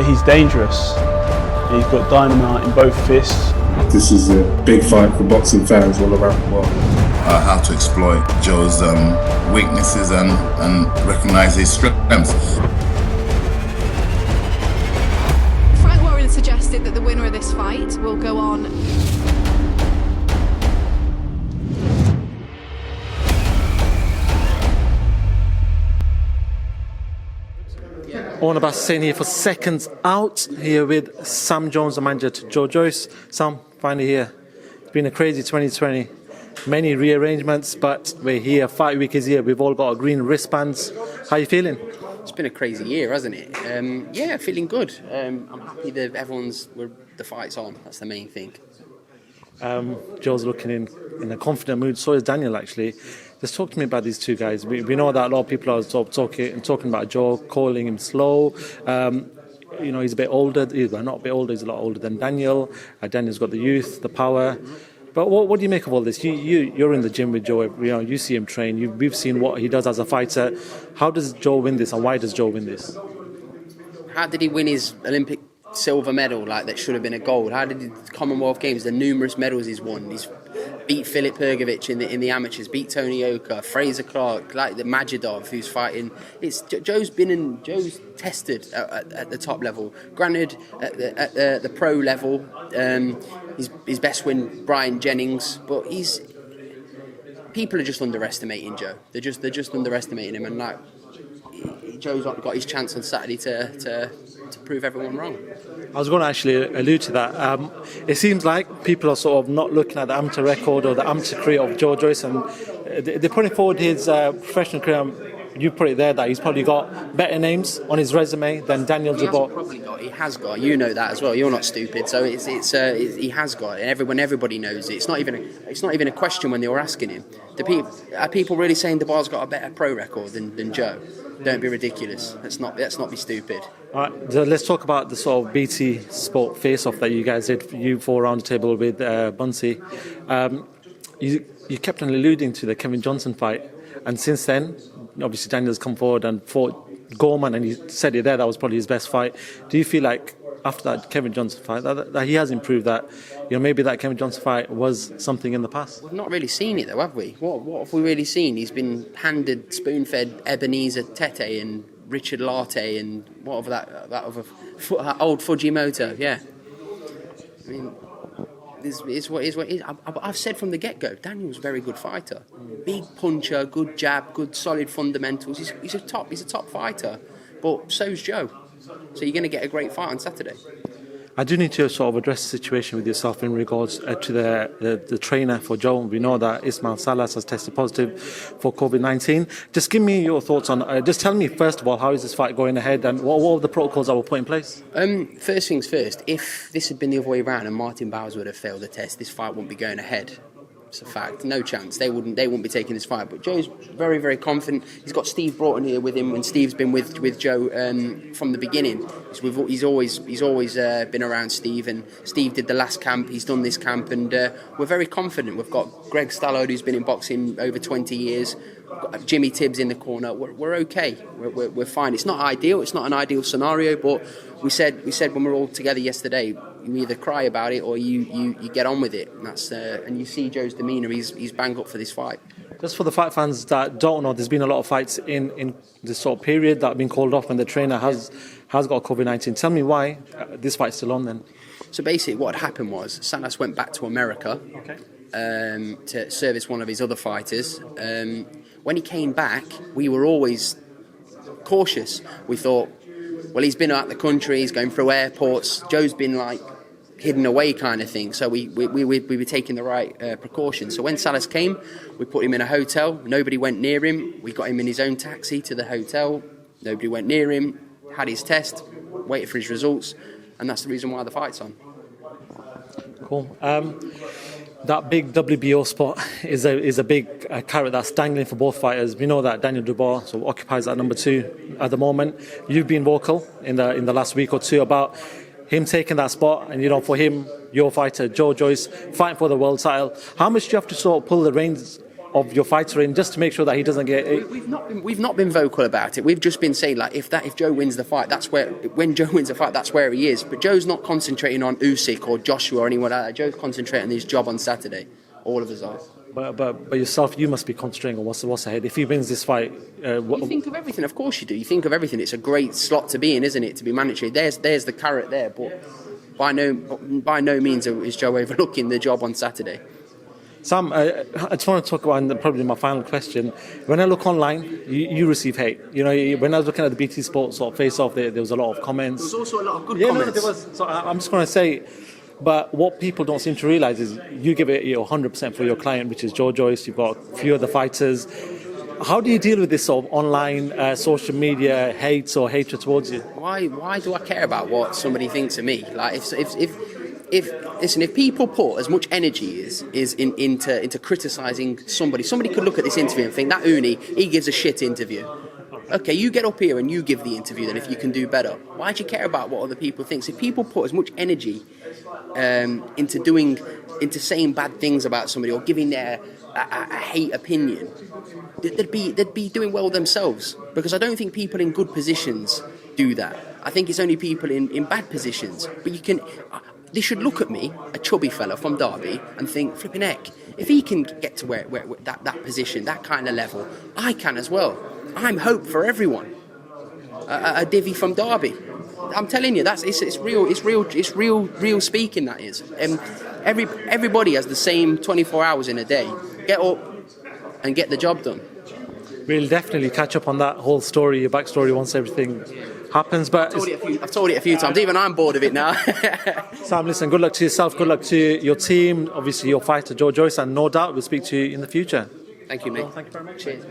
he's dangerous. He's got dynamite in both fists. This is a big fight for boxing fans all around the world. How to exploit Joe's weaknesses and recognise his strengths. Frank Warren suggested that the winner of this fight will go on. Oun Abbas saying here for Seconds Out, here with Sam Jones, the manager to Joe Joyce. Sam, finally here. It's been a crazy 2020. Many rearrangements, but we're here. Fight week is here. We've all got our green wristbands. How are you feeling? It's been a crazy year, hasn't it? Yeah, feeling good. I'm happy that the fight's on. That's the main thing. Joe's looking in a confident mood. So is Daniel, actually. Just talk to me about these two guys. We know that a lot of people are talking about Joe, calling him slow. He's a bit older. Well, not a bit older. He's a lot older than Daniel. Daniel's got the youth, the power. But what do you make of all this? You're in the gym with Joe. You see him train. We've seen what he does as a fighter. How does Joe win this, and why does Joe win this? How did he win his Olympic silver medal? That should have been a gold. How did the Commonwealth Games? The numerous medals he's won. He's beat Filip Pergovic in the amateurs. Beat Tony Oka, Fraser Clark, like the Majidov who's fighting. Joe's tested at the top level. Granted, at the pro level. His best win, Brian Jennings, but people are just underestimating Joe. They're just underestimating him, and Joe's got his chance on Saturday to prove everyone wrong. I was going to actually allude to that. It seems like people are sort of not looking at the amateur record or the amateur career of Joe Joyce, and they're putting forward his professional career. You put it there that he's probably got better names on his resume than Daniel Dubois. He has got. You know that as well. You're not stupid. So he has got, and everybody knows it. It's not even a question when they were asking him. Are people really saying Dubois got a better pro record than Joe? Don't be ridiculous. Let's not be stupid. All right, so let's talk about the sort of BT Sport face-off that you guys did. You four around the table with Bunsey. You kept on alluding to the Kevin Johnson fight, and since then, obviously Daniel's come forward and fought Gorman, and he said it there, that was probably his best fight. Do you feel like after that Kevin Johnson fight that he has improved, that maybe that Kevin Johnson fight was something in the past? We've not really seen it though, have we? What have we really seen? He's been handed spoon-fed Ebenezer Tete and Richard Latte and whatever that old Fujimoto, yeah. I mean, is what it is. I've said from the get-go, Daniel's a very good fighter. Big puncher, good jab, good solid fundamentals. He's a top fighter, but so's Joe. So you're going to get a great fight on Saturday. I do need to sort of address the situation with yourself in regards to the trainer for Joe. We know that Ismael Salas has tested positive for COVID-19. Just give me your thoughts on, just tell me first of all, how is this fight going ahead, and what are the protocols that were put in place? First things first, if this had been the other way around and Martin Bowers would have failed the test, this fight wouldn't be going ahead. It's a fact. No chance. They wouldn't be taking this fight. But Joe's very, very confident. He's got Steve Broughton here with him, and Steve's been with Joe from the beginning. He's always been around Steve, and Steve did the last camp. He's done this camp, and we're very confident. We've got Greg Stallard, who's been in boxing over 20 years. We've got Jimmy Tibbs in the corner. We're okay. We're fine. It's not ideal. It's not an ideal scenario, but we said when we were all together yesterday, you either cry about it or you get on with it. And that's and you see Joe's demeanour. He's bang up for this fight. Just for the fight fans that don't know, there's been a lot of fights in this sort of period that have been called off when the trainer has got COVID-19. Tell me why this fight's still on then. So basically what had happened was Salas went back to America to service one of his other fighters. When he came back, we were always cautious. We thought, well, he's been out the country, he's going through airports. Joe's been like hidden away kind of thing. So we were taking the right precautions. So when Salas came, we put him in a hotel. Nobody went near him. We got him in his own taxi to the hotel. Nobody went near him. Had his test, waited for his results, and that's the reason why the fight's on. Cool. That big WBO spot is a big carrot that's dangling for both fighters. We know that Daniel Dubois occupies that number 2 at the moment. You've been vocal in the last week or two about him taking that spot, and for him, your fighter Joe Joyce fighting for the world title. How much do you have to sort of pull the reins of your fighter in, just to make sure that he doesn't get. We've not been vocal about it. We've just been saying like if Joe wins the fight, when Joe wins the fight, that's where he is. But Joe's not concentrating on Usyk or Joshua or anyone like that. Joe's concentrating on his job on Saturday. All of us are. But yourself, you must be concentrating on what's ahead. If he wins this fight, you think of everything. Of course you do. You think of everything. It's a great slot to be in, isn't it? To be mandatory. There's the carrot there, but by no means is Joe overlooking the job on Saturday. Sam, I just want to talk about, and probably my final question. When I look online, you receive hate. You know, when I was looking at the BT Sports sort of face-off, there was a lot of comments. There was also a lot of good comments. No, there was. So I'm just going to say, but what people don't seem to realise is you give it 100% for your client, which is Joe Joyce. You've got a few other fighters. How do you deal with this sort of online social media hate or hatred towards you? Why do I care about what somebody thinks of me? Like if people put as much energy into criticising somebody could look at this interview and think that Ouni, he gives a shit interview. Okay, you get up here and you give the interview then if you can do better. Why do you care about what other people think? If people put as much energy into saying bad things about somebody or giving their a hate opinion, they'd be doing well themselves. Because I don't think people in good positions do that. I think it's only people in bad positions. But they should look at me, a chubby fella from Derby, and think, flipping heck, if he can get to where that position, that kind of level, I can as well. I'm hope for everyone. A divvy from Derby. I'm telling you, it's real speaking. That is. Everybody has the same 24 hours in a day. Get up and get the job done. We'll definitely catch up on that whole story, your backstory, once everything happens. But I've told it a few times. Even I'm bored of it now. Sam, listen, good luck to yourself, good luck to your team, obviously your fighter Joe Joyce, and no doubt we'll speak to you in the future. Thank you, mate. Well, thank you very much. Cheers.